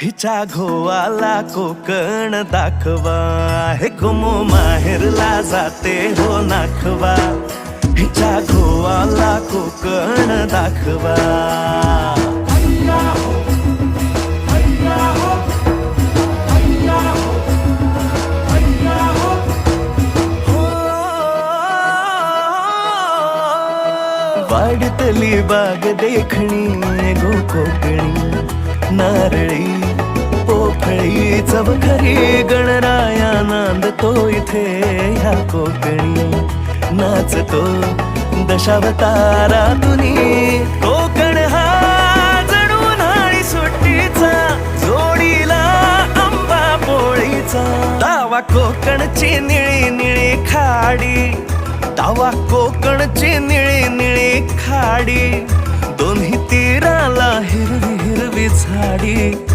हिच्या घोवाला कोकण दाखवा, हे घुमो माहेरला जाते हो नाखवा. हिच्या घोवाला कोकण दाखवा. वाडतली बाग देखणी गो कोकणी, नारळी पोफळी चवखरी गणराया नांदतो इथे ह्या कोकणी. नाचतो दशावतारातुनी कोकण हा जणू उन्हाळी सुट्टीचा, जोडीला आंबा पोळीचा. दावा कोकणची निळी निळी खाडी, दावा कोकणची निळी निळी खाडी. दोन्ही तीराला हिरवी हिरवी झाडी.